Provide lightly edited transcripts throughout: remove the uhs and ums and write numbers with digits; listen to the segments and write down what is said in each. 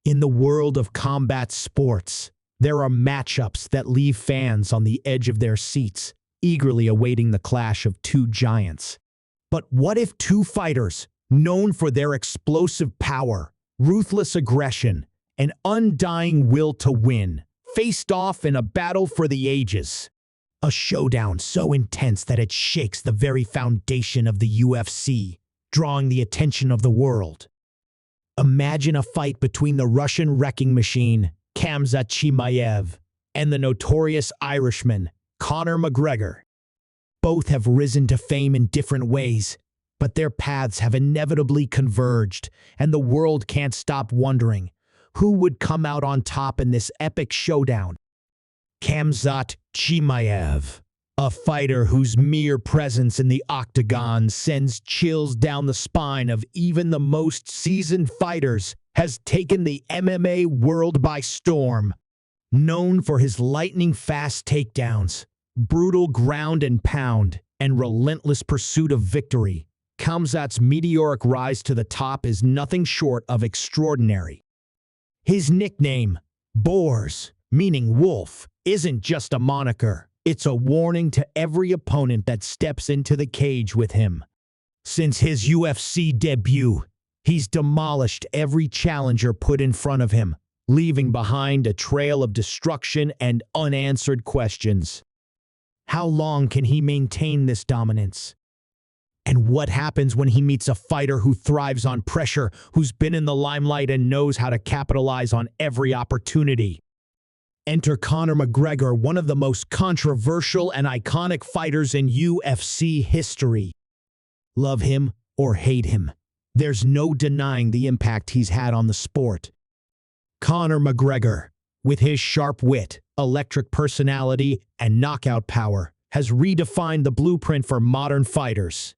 In the world of combat sports, there are matchups that leave fans on the edge of their seats, eagerly awaiting the clash of two giants. But what if two fighters, known for their explosive power, ruthless aggression, and undying will to win, faced off in a battle for the ages? A showdown so intense that it shakes the very foundation of the UFC, drawing the attention of the world. Imagine a fight between the Russian wrecking machine, Khamzat Chimaev, and the notorious Irishman, Conor McGregor. Both have risen to fame in different ways, but their paths have inevitably converged, and the world can't stop wondering who would come out on top in this epic showdown. Khamzat Chimaev, a fighter whose mere presence in the octagon sends chills down the spine of even the most seasoned fighters, has taken the MMA world by storm. Known for his lightning-fast takedowns, brutal ground and pound, and relentless pursuit of victory, Khamzat's meteoric rise to the top is nothing short of extraordinary. His nickname, Boars, meaning wolf, isn't just a moniker. It's a warning to every opponent that steps into the cage with him. Since his UFC debut, he's demolished every challenger put in front of him, leaving behind a trail of destruction and unanswered questions. How long can he maintain this dominance? And what happens when he meets a fighter who thrives on pressure, who's been in the limelight and knows how to capitalize on every opportunity? Enter Conor McGregor, one of the most controversial and iconic fighters in UFC history. Love him or hate him, there's no denying the impact he's had on the sport. Conor McGregor, with his sharp wit, electric personality, and knockout power, has redefined the blueprint for modern fighters.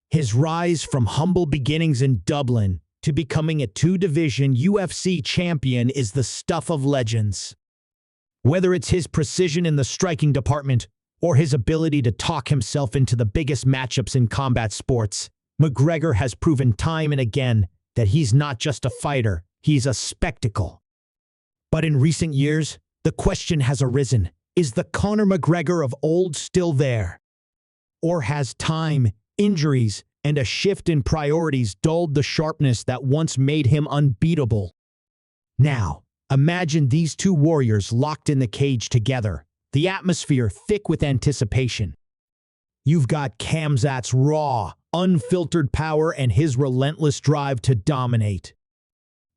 His rise from humble beginnings in Dublin to becoming a two-division UFC champion is the stuff of legends. Whether it's his precision in the striking department or his ability to talk himself into the biggest matchups in combat sports, McGregor has proven time and again that he's not just a fighter, he's a spectacle. But in recent years, the question has arisen, is the Conor McGregor of old still there? Or has time, injuries, and a shift in priorities dulled the sharpness that once made him unbeatable? Now, imagine these two warriors locked in the cage together, the atmosphere thick with anticipation. You've got Khamzat's raw, unfiltered power and his relentless drive to dominate.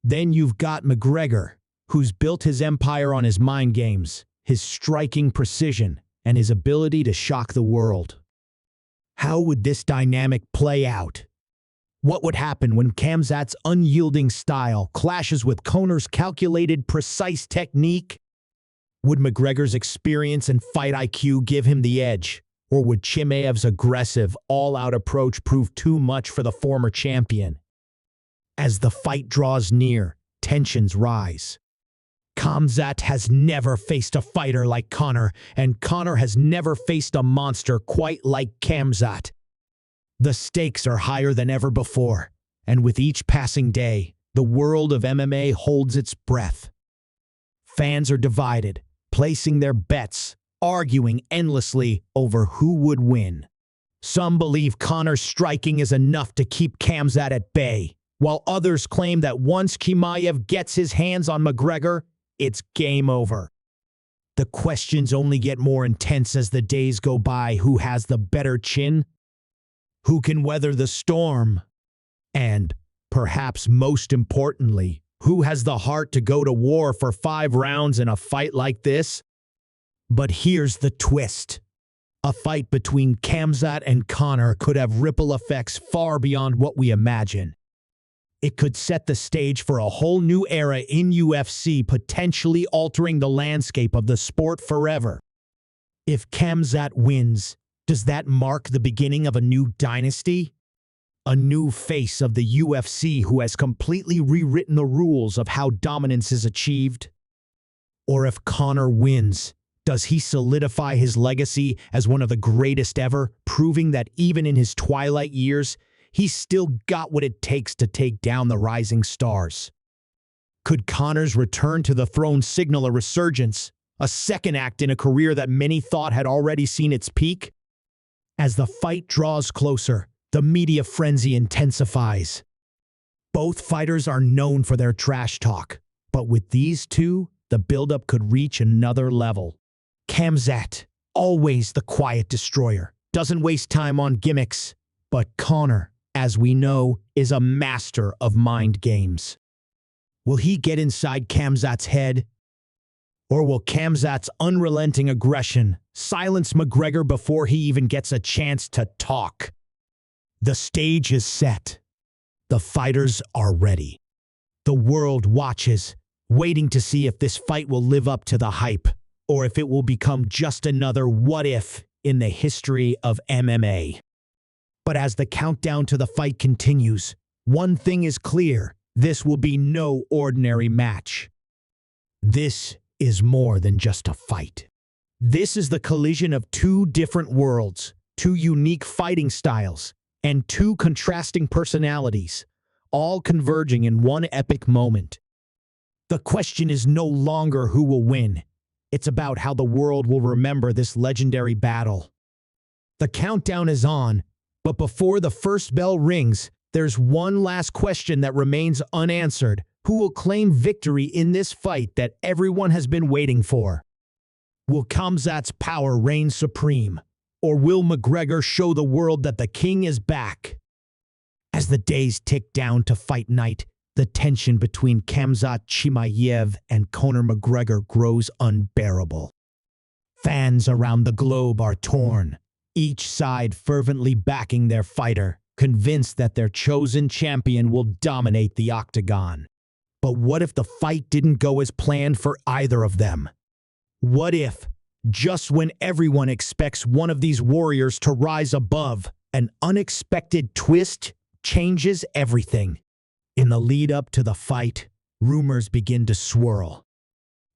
Then you've got McGregor, who's built his empire on his mind games, his striking precision, and his ability to shock the world. How would this dynamic play out? What would happen when Khamzat's unyielding style clashes with Conor's calculated, precise technique? Would McGregor's experience and fight IQ give him the edge? Or would Chimaev's aggressive, all-out approach prove too much for the former champion? As the fight draws near, tensions rise. Khamzat has never faced a fighter like Conor, and Conor has never faced a monster quite like Khamzat. The stakes are higher than ever before, and with each passing day, the world of MMA holds its breath. Fans are divided, placing their bets, arguing endlessly over who would win. Some believe Conor's striking is enough to keep Khamzat at bay, while others claim that once Chimaev gets his hands on McGregor, it's game over. The questions only get more intense as the days go by. Who has the better chin? Who can weather the storm? And, perhaps most importantly, who has the heart to go to war for 5 rounds in a fight like this? But here's the twist. A fight between Khamzat and Conor could have ripple effects far beyond what we imagine. It could set the stage for a whole new era in UFC, potentially altering the landscape of the sport forever. If Khamzat wins, does that mark the beginning of a new dynasty? A new face of the UFC who has completely rewritten the rules of how dominance is achieved? Or if Conor wins, does he solidify his legacy as one of the greatest ever, proving that even in his twilight years, he's still got what it takes to take down the rising stars? Could Conor's return to the throne signal a resurgence, a second act in a career that many thought had already seen its peak? As the fight draws closer, the media frenzy intensifies. Both fighters are known for their trash talk, but with these two, the buildup could reach another level. Khamzat, always the quiet destroyer, doesn't waste time on gimmicks, but Conor, as we know, is a master of mind games. Will he get inside Khamzat's head? Or will Khamzat's unrelenting aggression silence McGregor before he even gets a chance to talk? The stage is set. The fighters are ready. The world watches, waiting to see if this fight will live up to the hype, or if it will become just another what-if in the history of MMA. But as the countdown to the fight continues, one thing is clear: this will be no ordinary match. This is more than just a fight. This is the collision of two different worlds, two unique fighting styles, and two contrasting personalities, all converging in one epic moment. The question is no longer who will win. It's about how the world will remember this legendary battle. The countdown is on, but before the first bell rings, there's one last question that remains unanswered. Who will claim victory in this fight that everyone has been waiting for? Will Khamzat's power reign supreme, or will McGregor show the world that the king is back? As the days tick down to fight night, the tension between Khamzat Chimaev and Conor McGregor grows unbearable. Fans around the globe are torn, each side fervently backing their fighter, convinced that their chosen champion will dominate the octagon. But what if the fight didn't go as planned for either of them? What if, just when everyone expects one of these warriors to rise above, an unexpected twist changes everything? In the lead-up to the fight, rumors begin to swirl.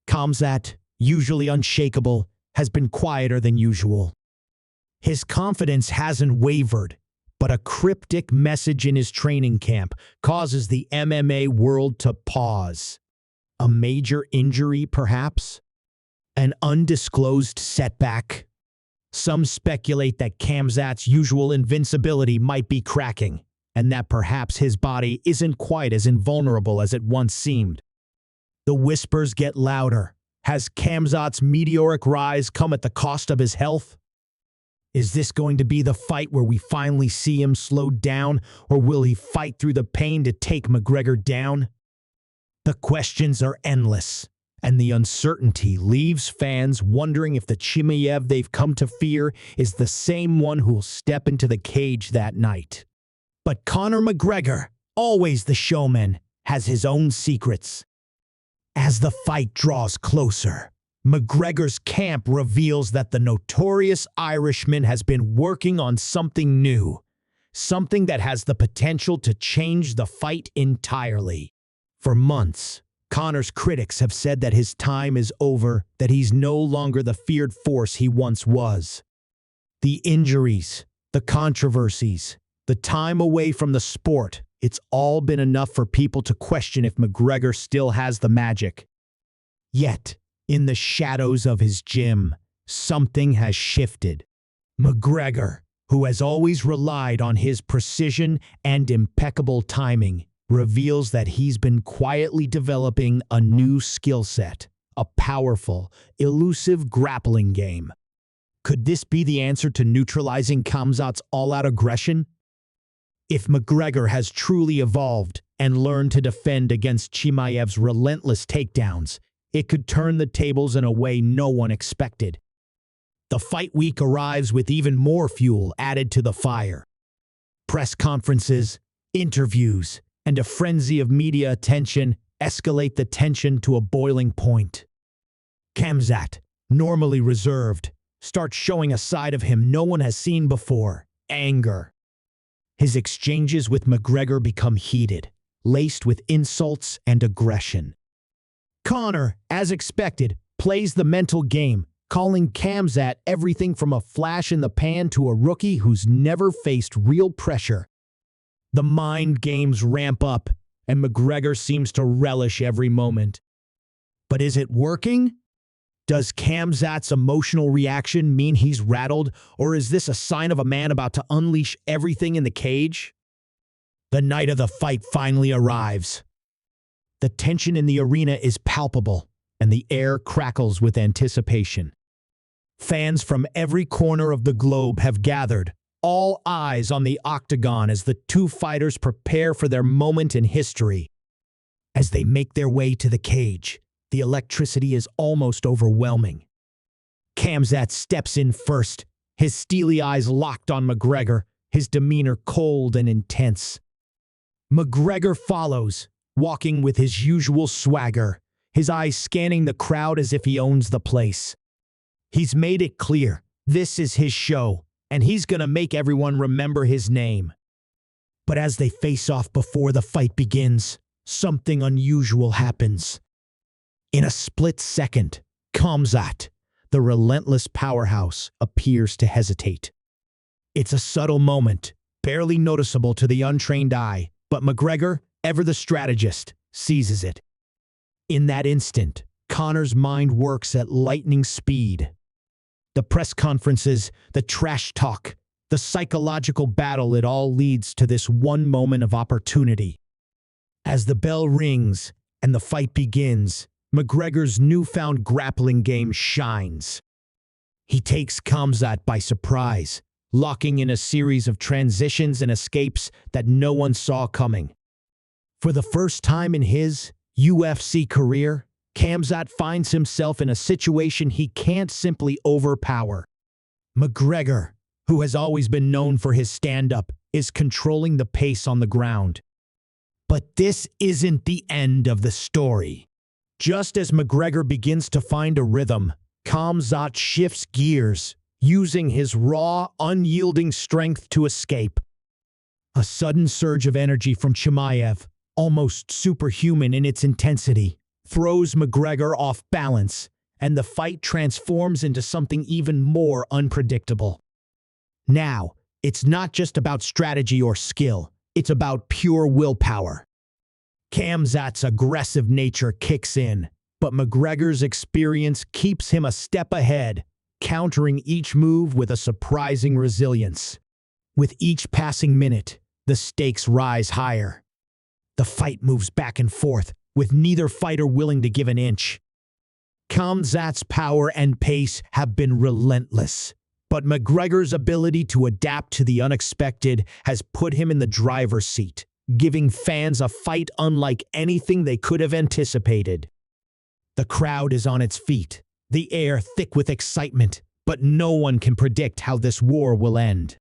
Khamzat, usually unshakable, has been quieter than usual. His confidence hasn't wavered, but a cryptic message in his training camp causes the MMA world to pause. A major injury, perhaps? An undisclosed setback? Some speculate that Khamzat's usual invincibility might be cracking, and that perhaps his body isn't quite as invulnerable as it once seemed. The whispers get louder. Has Khamzat's meteoric rise come at the cost of his health? Is this going to be the fight where we finally see him slow down, or will he fight through the pain to take McGregor down? The questions are endless, and the uncertainty leaves fans wondering if the Chimaev they've come to fear is the same one who'll step into the cage that night. But Conor McGregor, always the showman, has his own secrets. As the fight draws closer, McGregor's camp reveals that the notorious Irishman has been working on something new, something that has the potential to change the fight entirely. For months, Conor's critics have said that his time is over, that he's no longer the feared force he once was. The injuries, the controversies, the time away from the sport, it's all been enough for people to question if McGregor still has the magic. Yet, in the shadows of his gym, something has shifted. McGregor, who has always relied on his precision and impeccable timing, reveals that he's been quietly developing a new skill set, a powerful, elusive grappling game. Could this be the answer to neutralizing Khamzat's all-out aggression? If McGregor has truly evolved and learned to defend against Chimaev's relentless takedowns, it could turn the tables in a way no one expected. The fight week arrives with even more fuel added to the fire. Press conferences, interviews, and a frenzy of media attention escalate the tension to a boiling point. Khamzat, normally reserved, starts showing a side of him no one has seen before: anger. His exchanges with McGregor become heated, laced with insults and aggression. Conor, as expected, plays the mental game, calling Khamzat everything from a flash in the pan to a rookie who's never faced real pressure. The mind games ramp up, and McGregor seems to relish every moment. But is it working? Does Khamzat's emotional reaction mean he's rattled, or is this a sign of a man about to unleash everything in the cage? The night of the fight finally arrives. The tension in the arena is palpable, and the air crackles with anticipation. Fans from every corner of the globe have gathered, all eyes on the octagon as the two fighters prepare for their moment in history. As they make their way to the cage, the electricity is almost overwhelming. Khamzat steps in first, his steely eyes locked on McGregor, his demeanor cold and intense. McGregor follows, walking with his usual swagger, his eyes scanning the crowd as if he owns the place. He's made it clear, this is his show, and he's gonna make everyone remember his name. But as they face off before the fight begins, something unusual happens. In a split second, Khamzat, the relentless powerhouse, appears to hesitate. It's a subtle moment, barely noticeable to the untrained eye, but McGregor, ever the strategist, seizes it. In that instant, Conor's mind works at lightning speed. The press conferences, the trash talk, the psychological battle, it all leads to this one moment of opportunity. As the bell rings and the fight begins, McGregor's newfound grappling game shines. He takes Khamzat by surprise, locking in a series of transitions and escapes that no one saw coming. For the first time in his UFC career, Khamzat finds himself in a situation he can't simply overpower. McGregor, who has always been known for his stand-up, is controlling the pace on the ground. But this isn't the end of the story. Just as McGregor begins to find a rhythm, Khamzat shifts gears, using his raw, unyielding strength to escape. A sudden surge of energy from Chimaev, almost superhuman in its intensity, throws McGregor off balance, and the fight transforms into something even more unpredictable. Now, it's not just about strategy or skill, it's about pure willpower. Khamzat's aggressive nature kicks in, but McGregor's experience keeps him a step ahead, countering each move with a surprising resilience. With each passing minute, the stakes rise higher. The fight moves back and forth, with neither fighter willing to give an inch. Khamzat's power and pace have been relentless, but McGregor's ability to adapt to the unexpected has put him in the driver's seat, giving fans a fight unlike anything they could have anticipated. The crowd is on its feet, the air thick with excitement, but no one can predict how this war will end.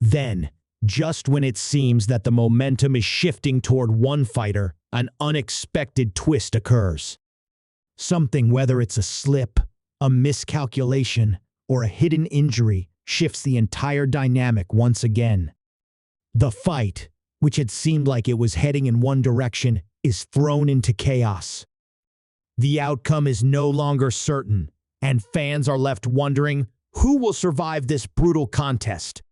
Then, just when it seems that the momentum is shifting toward one fighter, an unexpected twist occurs. Something, whether it's a slip, a miscalculation, or a hidden injury, shifts the entire dynamic once again. The fight, which had seemed like it was heading in one direction, is thrown into chaos. The outcome is no longer certain, and fans are left wondering who will survive this brutal contest.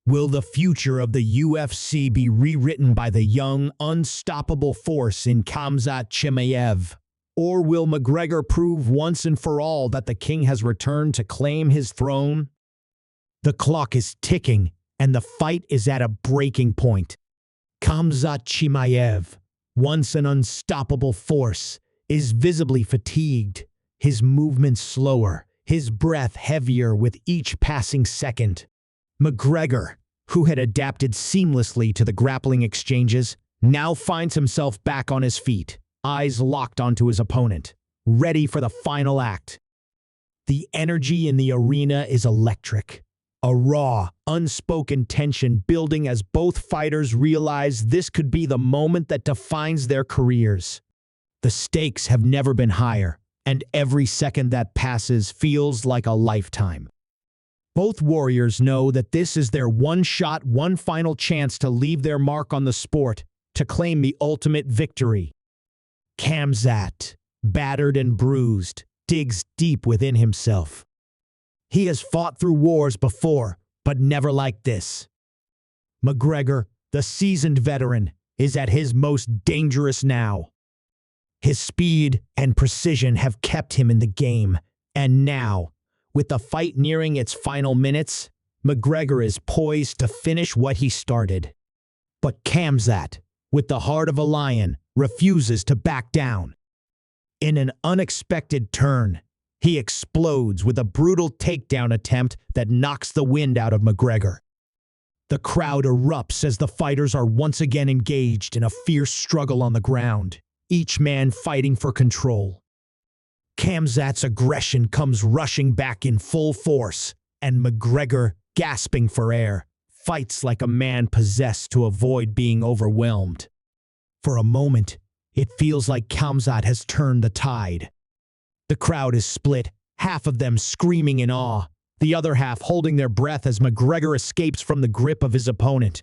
Will the future of the UFC be rewritten by the young, unstoppable force in Khamzat Chimaev? Or will McGregor prove once and for all that the king has returned to claim his throne? The clock is ticking, and the fight is at a breaking point. Khamzat Chimaev, once an unstoppable force, is visibly fatigued, his movements slower, his breath heavier with each passing second. McGregor, who had adapted seamlessly to the grappling exchanges, now finds himself back on his feet, eyes locked onto his opponent, ready for the final act. The energy in the arena is electric. A raw, unspoken tension building as both fighters realize this could be the moment that defines their careers. The stakes have never been higher, and every second that passes feels like a lifetime. Both warriors know that this is their one shot, one final chance to leave their mark on the sport, to claim the ultimate victory. Khamzat, battered and bruised, digs deep within himself. He has fought through wars before, but never like this. McGregor, the seasoned veteran, is at his most dangerous now. His speed and precision have kept him in the game, and now, with the fight nearing its final minutes, McGregor is poised to finish what he started. But Khamzat, with the heart of a lion, refuses to back down. In an unexpected turn, he explodes with a brutal takedown attempt that knocks the wind out of McGregor. The crowd erupts as the fighters are once again engaged in a fierce struggle on the ground, each man fighting for control. Khamzat's aggression comes rushing back in full force, and McGregor, gasping for air, fights like a man possessed to avoid being overwhelmed. For a moment, it feels like Khamzat has turned the tide. The crowd is split, half of them screaming in awe, the other half holding their breath as McGregor escapes from the grip of his opponent.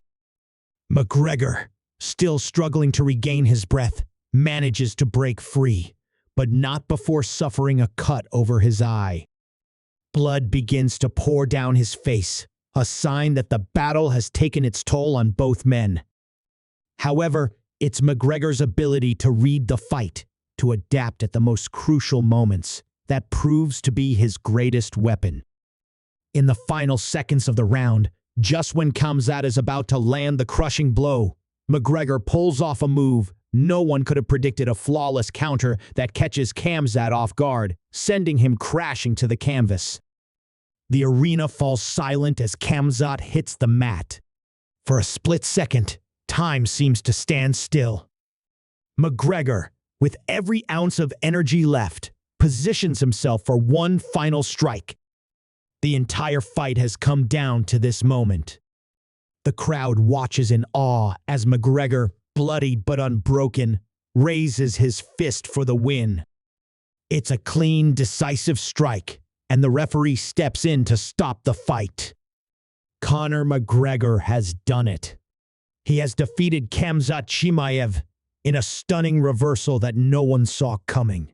McGregor, still struggling to regain his breath, manages to break free, but not before suffering a cut over his eye. Blood begins to pour down his face, a sign that the battle has taken its toll on both men. However, it's McGregor's ability to read the fight, to adapt at the most crucial moments, that proves to be his greatest weapon. In the final seconds of the round, just when Khamzat is about to land the crushing blow, McGregor pulls off a move. No one could have predicted a flawless counter that catches Khamzat off guard, sending him crashing to the canvas. The arena falls silent as Khamzat hits the mat. For a split second, time seems to stand still. McGregor, with every ounce of energy left, positions himself for one final strike. The entire fight has come down to this moment. The crowd watches in awe as McGregor, bloodied but unbroken, raises his fist for the win. It's a clean, decisive strike, and the referee steps in to stop the fight. Conor McGregor has done it. He has defeated Khamzat Chimaev in a stunning reversal that no one saw coming.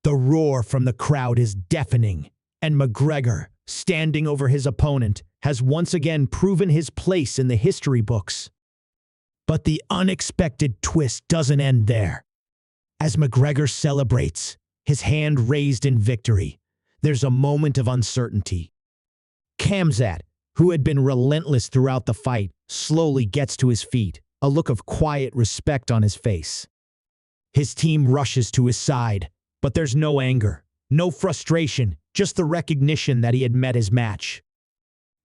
The roar from the crowd is deafening, and McGregor, standing over his opponent, has once again proven his place in the history books. But the unexpected twist doesn't end there. As McGregor celebrates, his hand raised in victory, there's a moment of uncertainty. Khamzat, who had been relentless throughout the fight, slowly gets to his feet, a look of quiet respect on his face. His team rushes to his side, but there's no anger, no frustration, just the recognition that he had met his match.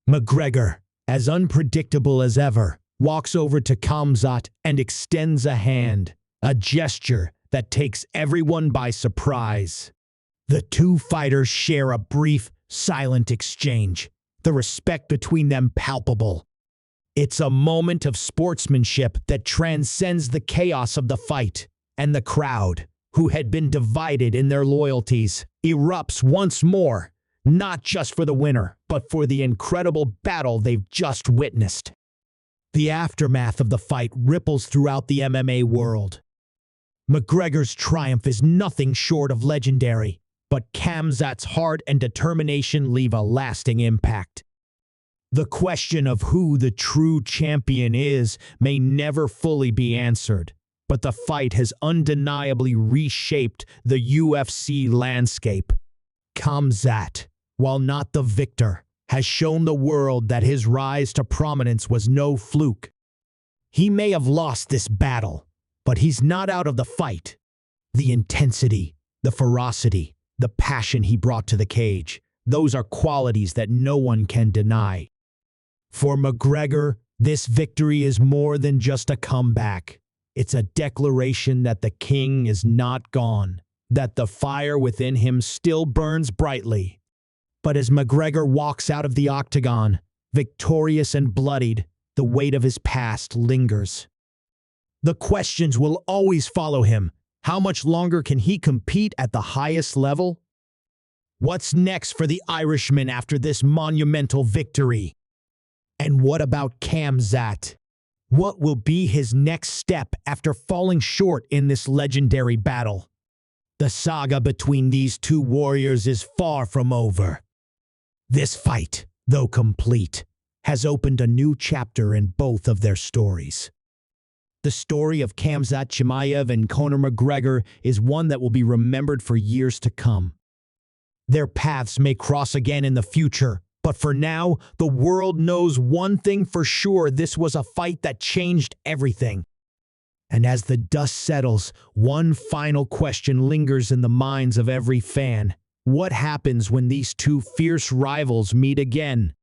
McGregor, as unpredictable as ever, walks over to Khamzat and extends a hand, a gesture that takes everyone by surprise. The two fighters share a brief, silent exchange, the respect between them palpable. It's a moment of sportsmanship that transcends the chaos of the fight, and the crowd, who had been divided in their loyalties, erupts once more, not just for the winner, but for the incredible battle they've just witnessed. The aftermath of the fight ripples throughout the MMA world. McGregor's triumph is nothing short of legendary, but Khamzat's heart and determination leave a lasting impact. The question of who the true champion is may never fully be answered, but the fight has undeniably reshaped the UFC landscape. Khamzat, while not the victor, has shown the world that his rise to prominence was no fluke. He may have lost this battle, but he's not out of the fight. The intensity, the ferocity, the passion he brought to the cage, those are qualities that no one can deny. For McGregor, this victory is more than just a comeback. It's a declaration that the king is not gone, that the fire within him still burns brightly. But as McGregor walks out of the octagon, victorious and bloodied, the weight of his past lingers. The questions will always follow him. How much longer can he compete at the highest level? What's next for the Irishman after this monumental victory? And what about Khamzat? What will be his next step after falling short in this legendary battle? The saga between these two warriors is far from over. This fight, though complete, has opened a new chapter in both of their stories. The story of Khamzat Chimaev and Conor McGregor is one that will be remembered for years to come. Their paths may cross again in the future, but for now, the world knows one thing for sure: this was a fight that changed everything. And as the dust settles, one final question lingers in the minds of every fan. What happens when these two fierce rivals meet again?